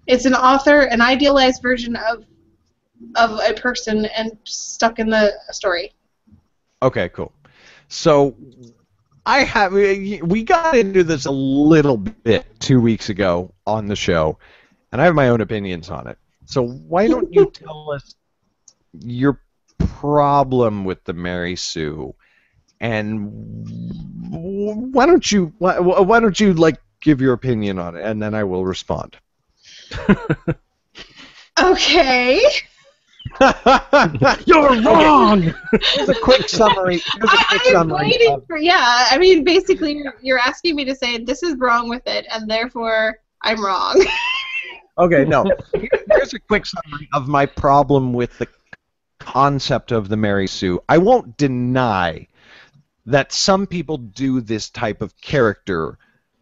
S3: It's an author, an idealized version of a person and stuck in the story.
S1: Okay, cool. So we got into this a little bit 2 weeks ago on the show, and I have my own opinions on it. So why don't you tell us your problem with the Mary Sue, and why don't you like give your opinion on it, and then I will respond.
S3: Okay.
S2: You're wrong.
S1: Here's a quick summary.
S3: I'm waiting for, yeah, I mean, basically, you're asking me to say this is wrong with it, and therefore I'm wrong.
S1: Okay, no. Here's a quick summary of my problem with the concept of the Mary Sue. I won't deny that some people do this type of character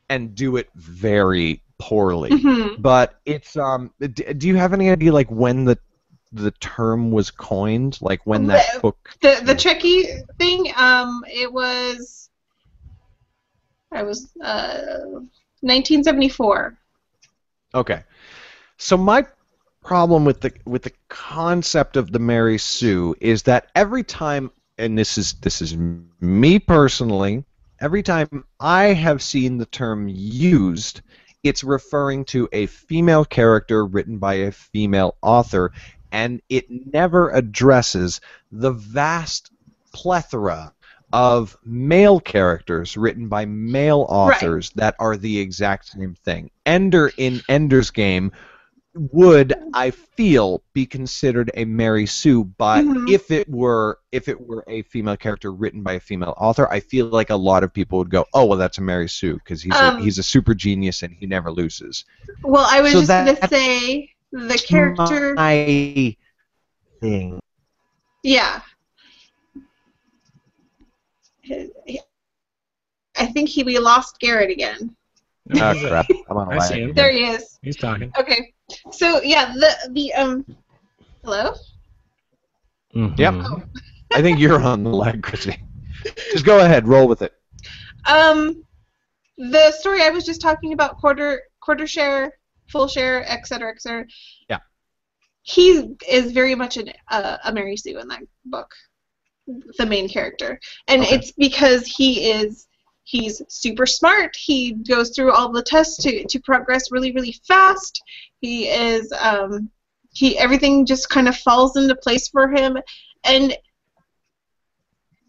S1: and do it very poorly.
S3: Mm-hmm.
S1: But it's do you have any idea like when the term was coined, like when that book
S3: the Trekkie thing, it was 1974.
S1: Okay. So my problem with the concept of the Mary Sue is that every time, and this is me personally, every time I have seen the term used, it's referring to a female character written by a female author, and it never addresses the vast plethora of male characters written by male authors that are the exact same thing. Ender in Ender's Game would, I feel, be considered a Mary Sue, but if it were a female character written by a female author, I feel like a lot of people would go, "Oh, well, that's a Mary Sue because he's a super genius and he never loses."
S3: Well, I was
S1: So
S3: just going to say the character.
S1: My thing.
S3: Yeah. I think we lost Garrett again.
S1: Oh crap! I'm on a
S2: I see
S1: line.
S2: him.
S3: There he is.
S2: He's talking.
S3: Okay. So yeah, the hello?
S2: Mm-hmm.
S1: Yep. I think you're on the line, Chrissy. Just go ahead, roll with it.
S3: The story I was just talking about, quarter share, full share, etc., etc.
S1: Yeah.
S3: He is very much a Mary Sue in that book, the main character, and it's because he's super smart. He goes through all the tests to progress really, really fast. He is everything just kind of falls into place for him. And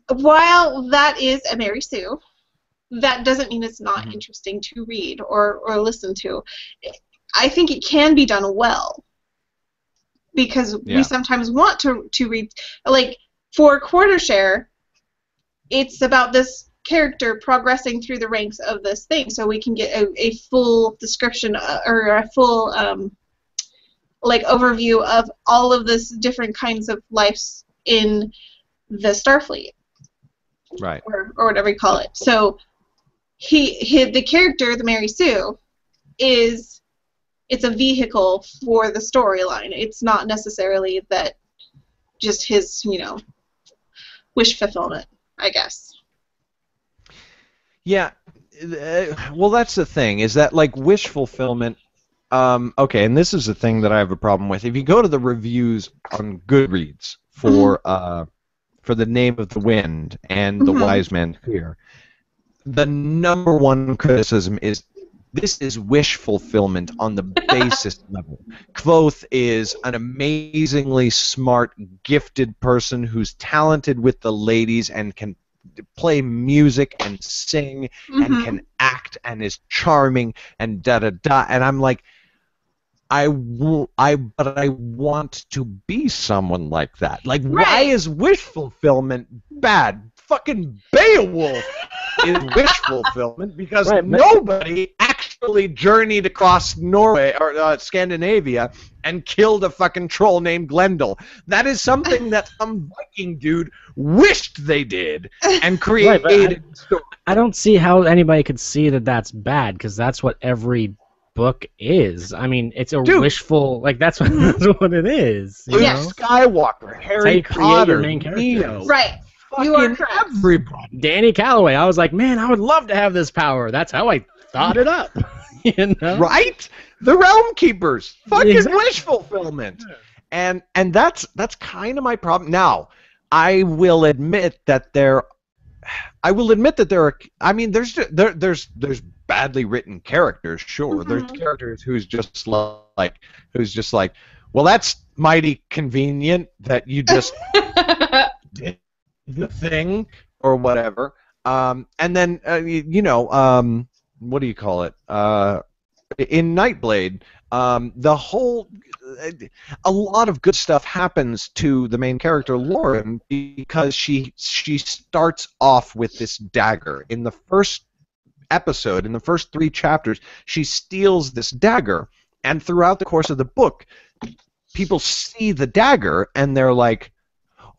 S3: while that is a Mary Sue, that doesn't mean it's not interesting to read or listen to. I think it can be done well because we sometimes want to read, like for Quarter Share, it's about this character progressing through the ranks of this thing, so we can get a full description or a full like overview of all of this different kinds of lives in the Starfleet,
S1: right,
S3: or whatever you call it. So the character, the Mary Sue, it's a vehicle for the storyline. It's not necessarily that just his wish fulfillment, I guess.
S1: Yeah, well, that's the thing, is that, like, wish fulfillment, okay, and this is the thing that I have a problem with. If you go to the reviews on Goodreads for The Name of the Wind and The Wise Man's Fear, the number one criticism is this is wish fulfillment on the basest level. Kvothe is an amazingly smart, gifted person who's talented with the ladies and can play music and sing and can act and is charming and da-da-da. And I'm like, but I want to be someone like that. Like, why
S3: Right.
S1: is wish fulfillment bad? Fucking Beowulf is wish fulfillment because
S2: Right, but-
S1: nobody actually journeyed across Norway or Scandinavia and killed a fucking troll named Glendel. That is something that some Viking dude wished they did and created.
S2: Right, but I don't see how anybody could see that that's bad, because that's what every book is. I mean, it's a
S1: Dude.
S2: wishful, like, that's what it is. You
S1: Luke
S3: Yes.
S2: know?
S1: Skywalker,
S2: how
S1: Harry
S2: you create your
S1: Potter,
S2: main characters.
S1: Neo,
S3: Right. You are
S1: fucking
S3: correct.
S1: everybody.
S2: Danny Calloway, I was like, man, I would love to have this power. That's how I thought it up. You know?
S1: Right? The Realm Keepers. Fucking
S2: Exactly.
S1: wish fulfillment. And that's kind of my problem. Now, I will admit that there are. I mean, there's badly written characters. Sure, there's characters who's just like, well, that's mighty convenient that you just did the thing or whatever. And then what do you call it? In Nightblade, a lot of good stuff happens to the main character Lauren because she starts off with this dagger. In the first episode, in the first 3 chapters, she steals this dagger, and throughout the course of the book, people see the dagger and they're like,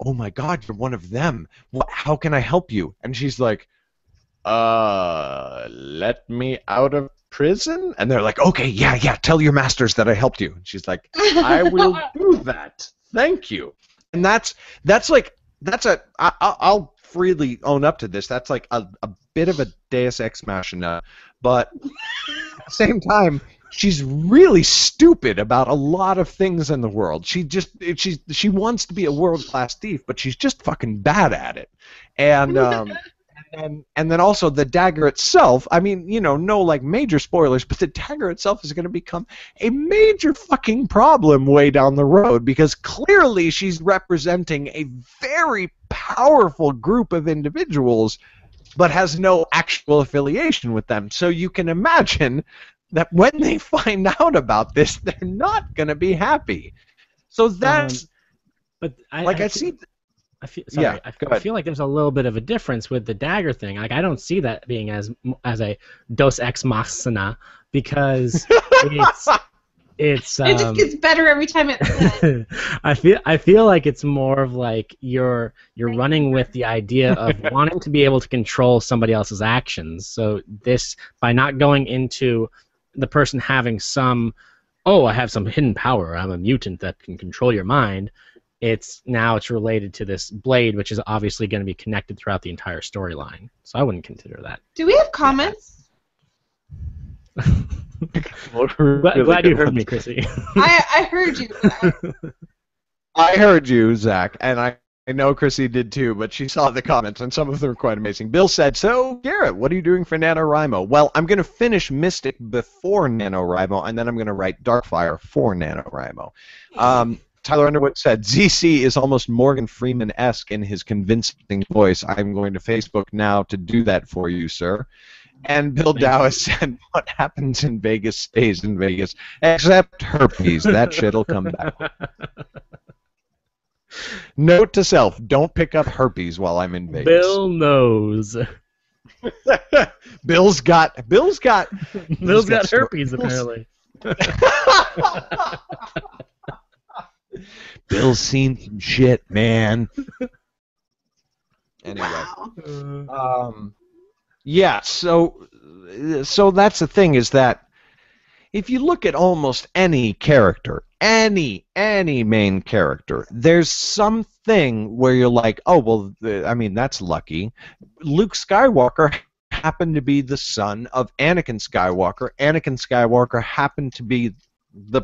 S1: "Oh my God, you're one of them. How can I help you?" And she's like, let me out of prison? And they're like, okay, yeah, tell your masters that I helped you. And she's like, I will do that. Thank you. And I'll freely own up to this. That's like a bit of a Deus Ex Machina, but at the same time, she's really stupid about a lot of things in the world. She wants to be a world-class thief, but she's just fucking bad at it. And then also the dagger itself, I mean, no like major spoilers, but the dagger itself is going to become a major fucking problem way down the road because clearly she's representing a very powerful group of individuals but has no actual affiliation with them. So you can imagine that when they find out about this, they're not going to be happy. So that's I see.
S2: I feel,
S1: go ahead.
S2: I feel like there's a little bit of a difference with the dagger thing. Like, I don't see that being as a Deus Ex Machina because it's
S3: it just gets better every time it's said.
S2: I feel like it's more of like you're running with the idea of wanting to be able to control somebody else's actions. So this, by not going into the person having some, I have some hidden power, I'm a mutant that can control your mind. It's related to this blade, which is obviously going to be connected throughout the entire storyline. So I wouldn't consider that.
S3: Do we have comments?
S2: Glad you heard me, Chrissy.
S3: I heard you.
S1: I heard you, Zach, and I know Chrissy did too, but she saw the comments, and some of them were quite amazing. Bill said, so, Garrett, what are you doing for NaNoWriMo? Well, I'm going to finish Mystic before NaNoWriMo, and then I'm going to write Darkfire for NaNoWriMo. Tyler Underwood said, ZC is almost Morgan Freeman-esque in his convincing voice. I'm going to Facebook now to do that for you, sir. And Bill Dowis said, what happens in Vegas stays in Vegas, except herpes. That shit'll come back. Note to self, don't pick up herpes while I'm in Vegas.
S2: Bill knows.
S1: Bill's got
S2: herpes, apparently.
S1: Bill's seen some shit, man. Anyway.
S3: Wow.
S1: Yeah, so that's the thing, is that if you look at almost any character, any main character, there's something where you're like, oh, well, I mean, that's lucky. Luke Skywalker happened to be the son of Anakin Skywalker. Anakin Skywalker happened to be the,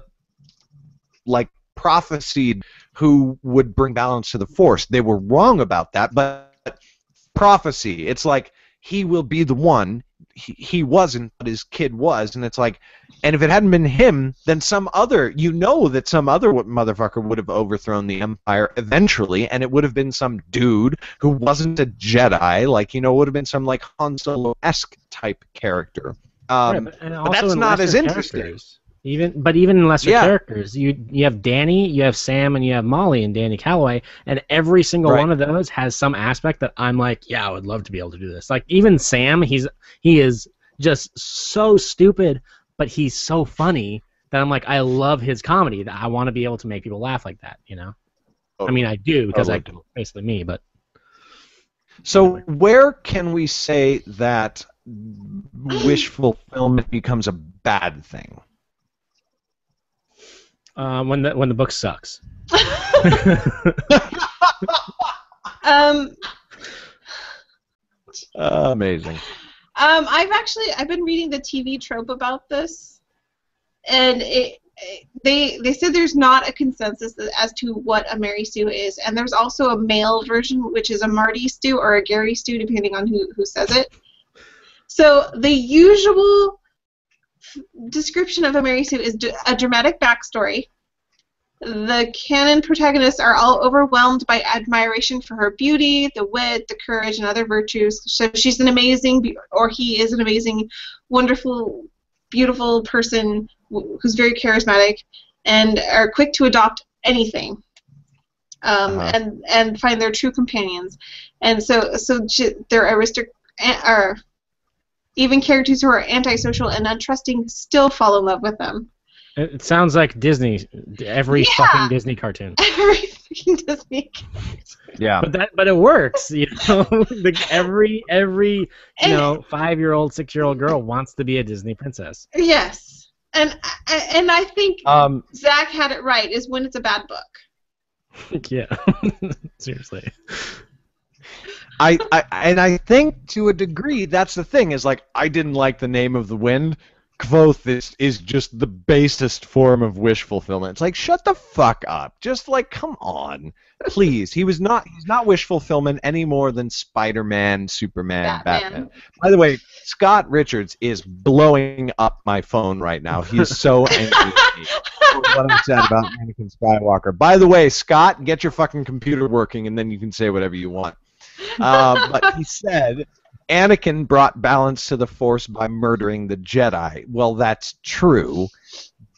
S1: like, prophesied who would bring balance to the Force. They were wrong about that, but prophecy, it's like, he will be the one. He wasn't, but his kid was, and it's like, and if it hadn't been him, then some other motherfucker would have overthrown the Empire eventually, and it would have been some dude who wasn't a Jedi, like, it would have been some, like, Han Solo-esque type character.
S2: Right,
S1: but that's not as interesting.
S2: Even lesser characters, you have Danny, you have Sam, and you have Molly and Danny Calloway, and every single one of those has some aspect that I'm like, yeah, I would love to be able to do this. Like even Sam, he is just so stupid, but he's so funny that I'm like, I love his comedy. That I want to be able to make people laugh like that, you know. I mean, I do because I basically me, but.
S1: So where can we say that wish fulfillment becomes a bad thing?
S2: When the book sucks.
S1: Amazing.
S3: I've been reading the TV trope about this, and they said there's not a consensus as to what a Mary Sue is, and there's also a male version which is a Marty Stew or a Gary Stew depending on who says it. So the usual description of a Mary Sue is a dramatic backstory. The canon protagonists are all overwhelmed by admiration for her beauty, the wit, the courage, and other virtues. So she's an amazing, or he is an amazing, wonderful, beautiful person who's very charismatic and are quick to adopt anything and find their true companions. And so they're or even characters who are antisocial and untrusting still fall in love with them.
S2: It sounds like Disney, every fucking Disney cartoon.
S3: Every fucking Disney cartoon.
S1: Yeah.
S2: But it works, you know. every 5-year-old, 6-year-old girl wants to be a Disney princess.
S3: Yes, and I think Zach had it right. Is when it's a bad book.
S2: Yeah. Seriously.
S1: I think to a degree that's the thing is like I didn't like The Name of the Wind. Kvothe is just the basest form of wish fulfillment. It's like shut the fuck up. Just like come on, please. He's not wish fulfillment any more than Spider-Man, Superman, Batman. By the way, Scott Richards is blowing up my phone right now. He's so angry at me for what I said about Anakin Skywalker. By the way, Scott, get your fucking computer working and then you can say whatever you want. But he said Anakin brought balance to the Force by murdering the Jedi. Well, that's true,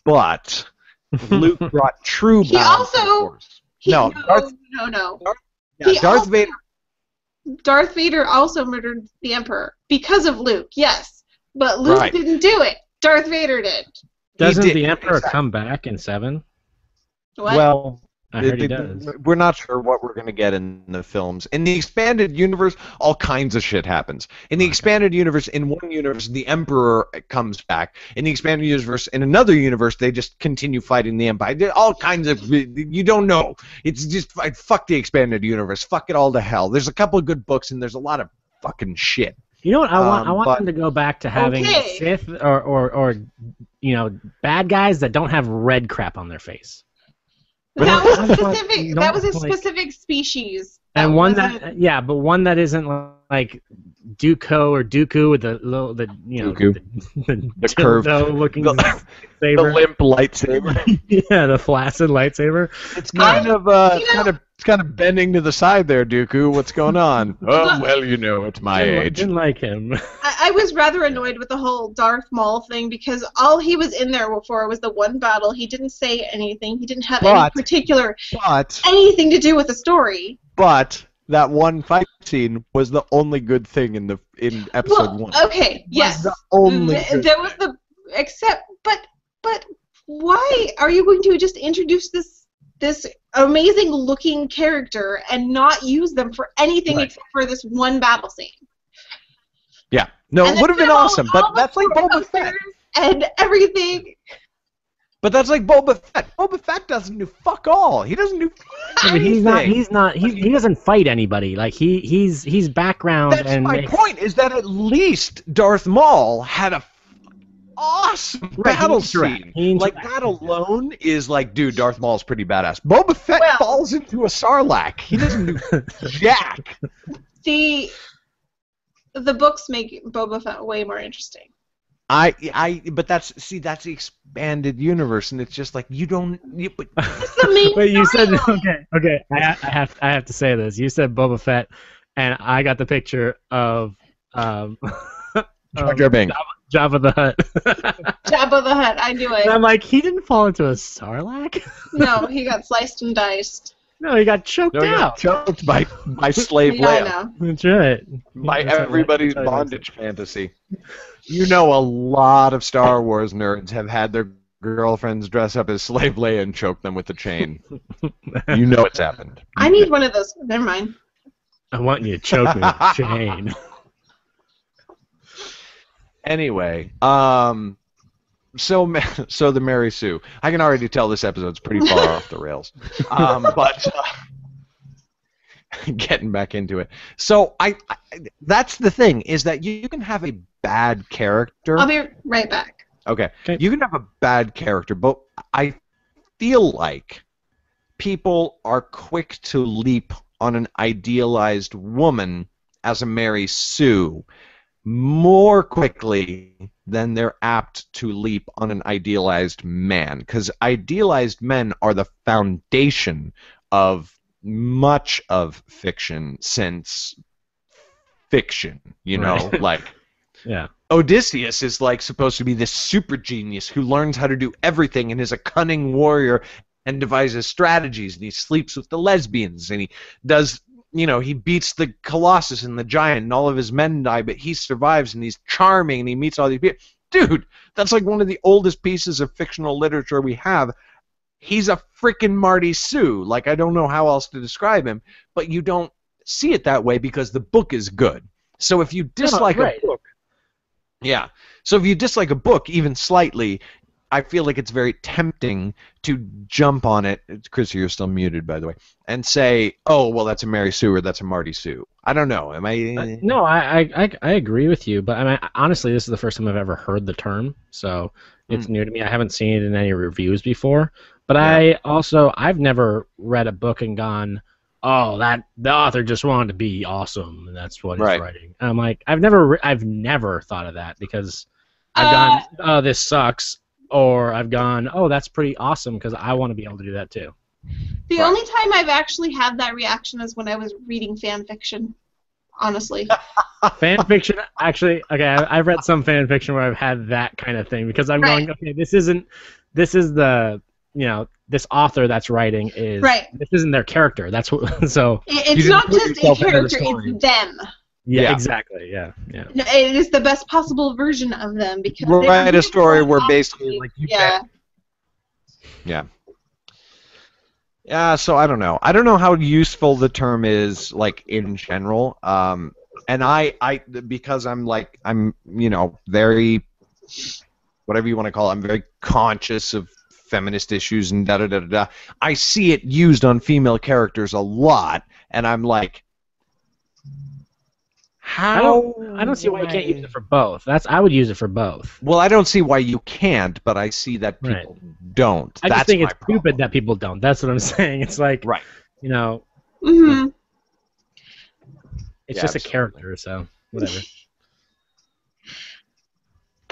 S1: but Luke brought true balance to the Force. No. Darth Vader also murdered the Emperor because of Luke, yes, but Luke didn't do it. Darth Vader did.
S2: Doesn't the Emperor come back in 7?
S3: What?
S1: Well,
S2: I heard he does.
S1: We're not sure what we're going to get in the films. In the expanded universe, all kinds of shit happens. In the expanded universe, in one universe, the Emperor comes back. In the expanded universe, in another universe, they just continue fighting the Empire. All kinds of... You don't know. It's just... Fuck the expanded universe. Fuck it all to hell. There's a couple of good books, and there's a lot of fucking shit.
S2: You know what? I want them to go back to having Sith or bad guys that don't have red crap on their face.
S3: That was a specific species.
S2: And one but one that isn't like Dooku or Dooku with the
S1: curved
S2: looking
S1: the limp lightsaber.
S2: Yeah, the flaccid lightsaber.
S1: It's kind of bending to the side there, Dooku. What's going on? Oh well, it's my age.
S2: Didn't like him.
S3: I was rather annoyed with the whole Darth Maul thing because all he was in there for was the one battle. He didn't say anything. He didn't have any particular anything to do with the story.
S1: But that one fight scene was the only good thing in episode 1.
S3: Okay, yes.
S1: The only
S3: there was but why are you going to just introduce this amazing looking character and not use them for anything except for this one battle scene?
S1: Yeah. No, it would have been awesome, but that's like Boba Fett.
S3: And everything.
S1: But that's like Boba Fett. Boba Fett doesn't do fuck all. He doesn't do anything.
S2: He doesn't fight anybody. Like he's background.
S1: That's my point. Is that at least Darth Maul had a awesome battle scene. Like that alone is like, dude, Darth Maul's pretty badass. Boba Fett falls into a Sarlacc. He doesn't do jack.
S3: The books make Boba Fett way more interesting.
S1: But that's the expanded universe, and it's just like you don't.
S2: Wait, you said okay. I have to say this. You said Boba Fett, and I got the picture of
S1: Jar Jar Binks.
S2: Jabba the Hutt.
S3: Jabba the Hutt. I knew it.
S2: And I'm like, he didn't fall into a Sarlacc?
S3: No, he got sliced and diced.
S2: No, he got choked
S1: No, he got
S2: out.
S1: choked by Slave
S3: Yeah, I
S1: Leia.
S3: know.
S2: That's right.
S1: By
S2: That's what
S1: everybody's
S2: I-
S1: bondage fantasy. You know, a lot of Star Wars nerds have had their girlfriends dress up as Slave Leia and choke them with a chain. You know it's happened.
S3: I need one of those. Never mind.
S2: I want you to choke me with a chain.
S1: Anyway, so the Mary Sue. I can already tell this episode's pretty far off the rails. But getting back into it. So I that's the thing, is that you can have a bad character.
S3: I'll be right back.
S1: Okay. You can have a bad character, but I feel like people are quick to leap on an idealized woman as a Mary Sue more quickly than they're apt to leap on an idealized man, because idealized men are the foundation of much of fiction since fiction, you know,
S2: Right.
S1: like
S2: Yeah.
S1: Odysseus is like supposed to be this super genius who learns how to do everything and is a cunning warrior and devises strategies, and he sleeps with the lesbians, and he does, you know, he beats the Colossus and the giant, and all of his men die, but he survives, and he's charming, and he meets all these people. Dude, that's like one of the oldest pieces of fictional literature we have. He's a freaking Marty Sue. Like, I don't know how else to describe him, but you don't see it that way because the book is good. So if you dislike
S2: right.
S1: a book, yeah. So if you dislike a book even slightly, I feel like it's very tempting to jump on it. Chris, you're still muted, by the way, and say, "Oh, well, that's a Mary Sue or that's a Marty Sue." I don't know. Am I?
S2: No, I agree with you, but I mean, honestly, this is the first time I've ever heard the term, so it's new to me. I haven't seen it in any reviews before, but
S1: Yeah.
S2: I've never read a book and gone, "Oh, that the author just wanted to be awesome, and that's what he's
S1: Right.
S2: writing." And I'm like, I've never thought of that, because I've gone, "Oh, this sucks," or I've gone, "Oh, that's pretty awesome," because I want to be able to do that too.
S3: The
S1: Right.
S3: only time I've actually had that reaction is when I was reading fan fiction. Honestly.
S2: Fan fiction, actually, okay, I've read some fan fiction where I've had that kind of thing, because I'm
S3: Right.
S2: going, okay, this is the, you know, this author that's writing is,
S3: Right.
S2: this isn't their character, that's what, so,
S3: It's
S1: didn't
S3: not
S1: put
S3: just a
S1: yourself into the
S3: character,
S1: story.
S3: it's them.
S2: yeah,
S1: Yeah.
S2: exactly, yeah.
S3: No, it is the best possible version of them because
S1: We'll
S3: they
S1: write
S3: were
S1: a story where
S3: off-
S1: basically, like, you
S3: yeah.
S1: Yeah. Yeah, so I don't know. I don't know how useful the term is, like, in general. And I because I'm, you know, very, whatever you want to call it, I'm very conscious of feminist issues and da-da-da-da-da. I see it used on female characters a lot, and I'm like, how?
S2: I don't see why you can't use it for both. I would use it for both.
S1: Well, I don't see why you can't, but I see that people don't.
S2: I
S1: That's
S2: just think
S1: my
S2: it's
S1: problem.
S2: stupid that people don't. That's what I'm saying. It's like,
S1: Right.
S2: you know,
S3: Mhm.
S2: it's
S1: Yeah,
S2: just
S1: absolutely.
S2: a character, so whatever.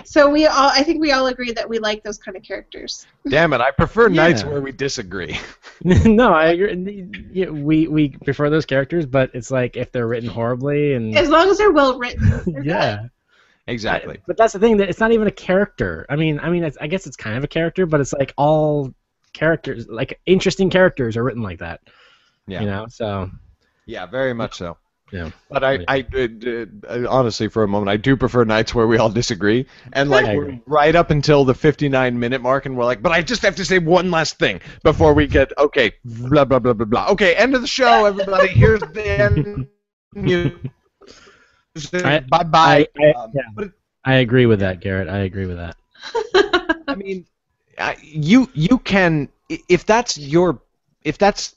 S3: So I think we all agree that we like those kind of characters.
S1: Damn it, I prefer nights
S2: Yeah.
S1: where we disagree.
S2: No, I agree. Yeah, we prefer those characters, but it's like if they're written horribly and
S3: As long as they're well written.
S2: yeah.
S1: Exactly.
S2: But that's the thing, that it's not even a character. I mean, I guess it's kind of a character, but it's like all characters, like interesting characters, are written like that.
S1: Yeah.
S2: You know, so
S1: Yeah, very much so.
S2: yeah.
S1: But I honestly, for a moment, I do prefer nights where we all disagree, and like
S2: I
S1: we're
S2: agree.
S1: right up until the 59-minute mark, and we're like, but I just have to say one last thing before we get okay, blah blah blah blah blah. Okay, end of the show, everybody. Here's the end. Bye bye.
S2: Yeah. I agree with that, Garrett. I agree with that.
S1: I mean, you can, if that's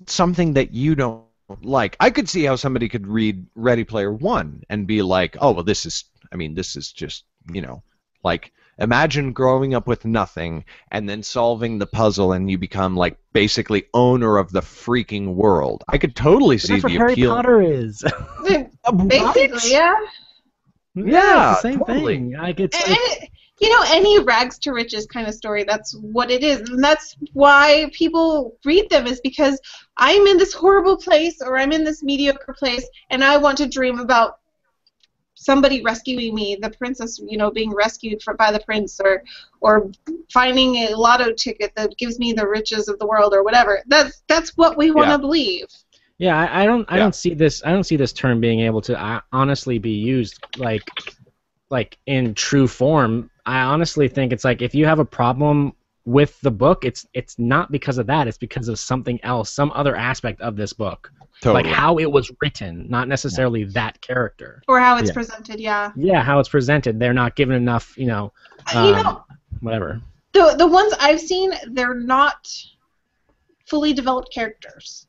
S1: something that you don't like. I could see how somebody could read Ready Player One and be like, oh well, this is just, you know, like, imagine growing up with nothing and then solving the puzzle and you become like basically owner of the freaking world. I could totally see
S2: That's what
S1: the
S2: Harry
S1: appeal.
S2: Potter is.
S3: Basically, yeah.
S1: Yeah,
S2: it's the same
S1: totally.
S2: thing. Like it's like,
S3: And, you know, any rags to riches kind of story, that's what it is. And that's why people read them, is because I'm in this horrible place or I'm in this mediocre place and I want to dream about somebody rescuing me, the princess, being rescued by the prince, or finding a lotto ticket that gives me the riches of the world, or whatever. That's what we want to believe.
S2: Yeah, I don't see this. I don't see this term being able to honestly be used like in true form. I honestly think it's like if you have a problem with the book, it's not because of that. It's because of something else, some other aspect of this book.
S1: Totally.
S2: Like how it was written, not necessarily that character.
S3: Or how it's presented, yeah.
S2: Yeah, how it's presented. They're not given enough, whatever.
S3: The ones I've seen, they're not fully developed characters.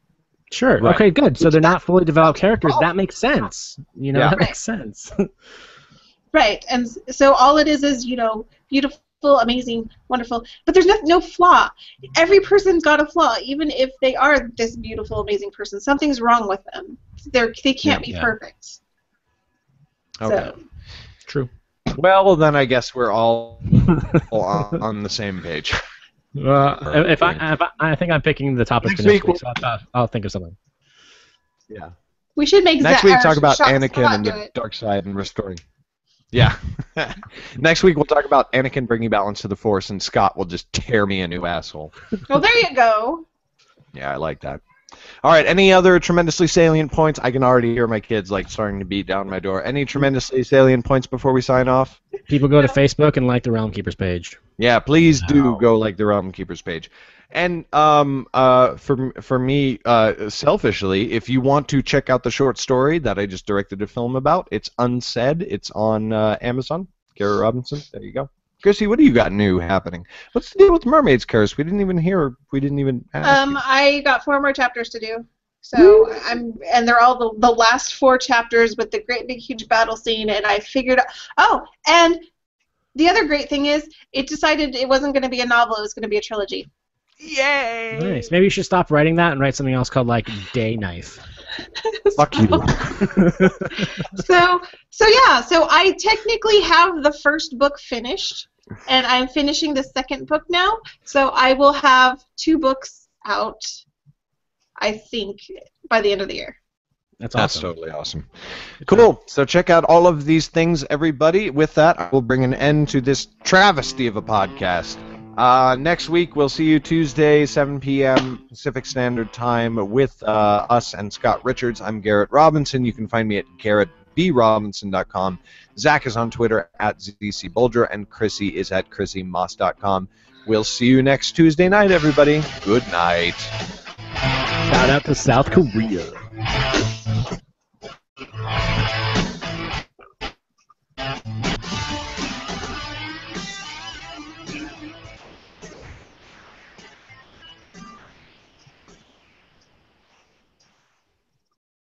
S2: Sure.
S1: Right.
S2: Okay, good. So they're not fully developed characters. That makes sense. That makes sense.
S3: Right. And so all it is, beautiful, amazing, wonderful. But there's no flaw. Every person's got a flaw, even if they are this beautiful, amazing person. Something's wrong with them. They can't be perfect.
S1: Okay.
S3: So.
S2: True.
S1: Well, then I guess we're all on the same page.
S2: I think I'm picking the topic for next week, so I'll think of something.
S1: Yeah.
S3: We should make
S1: next week talk about
S3: Scott
S1: Anakin and the dark side and restoring. Yeah. Next week we'll talk about Anakin bringing balance to the Force, and Scott will just tear me a new asshole.
S3: Well, there you go.
S1: Yeah, I like that. All right. Any other tremendously salient points? I can already hear my kids starting to beat down my door. Any tremendously salient points before we sign off?
S2: People go to Facebook and like the Realm Keepers page.
S1: Yeah, please do go like the Realm Keepers page. And for me, selfishly, if you want to check out the short story that I just directed a film about, it's Unsaid. It's on Amazon. Garrett Robinson. There you go. Chrissy, what do you got new happening? What's the deal with Mermaid's Curse? We didn't even ask you.
S3: I got 4 more chapters to do. So and they're all the last 4 chapters with the great big huge battle scene, and I figured and the other great thing is it decided it wasn't going to be a novel, it was going to be a trilogy.
S1: Yay!
S2: Nice. Maybe you should stop writing that and write something else called Day Knife.
S1: Fuck you.
S3: So I technically have the first book finished, and I'm finishing the second book now. So I will have 2 books out, I think, by the end of the year.
S2: That's awesome.
S1: That's totally awesome. Cool. So check out all of these things, everybody. With that, I will bring an end to this travesty of a podcast. Next week, we'll see you Tuesday, 7 p.m. Pacific Standard Time with us and Scott Richards. I'm Garrett Robinson. You can find me at garrettbrobinson.com. Zach is on Twitter at ZCBulger, and Chrissy is at ChrissyMoss.com. We'll see you next Tuesday night, everybody. Good night.
S2: Shout out to South Korea.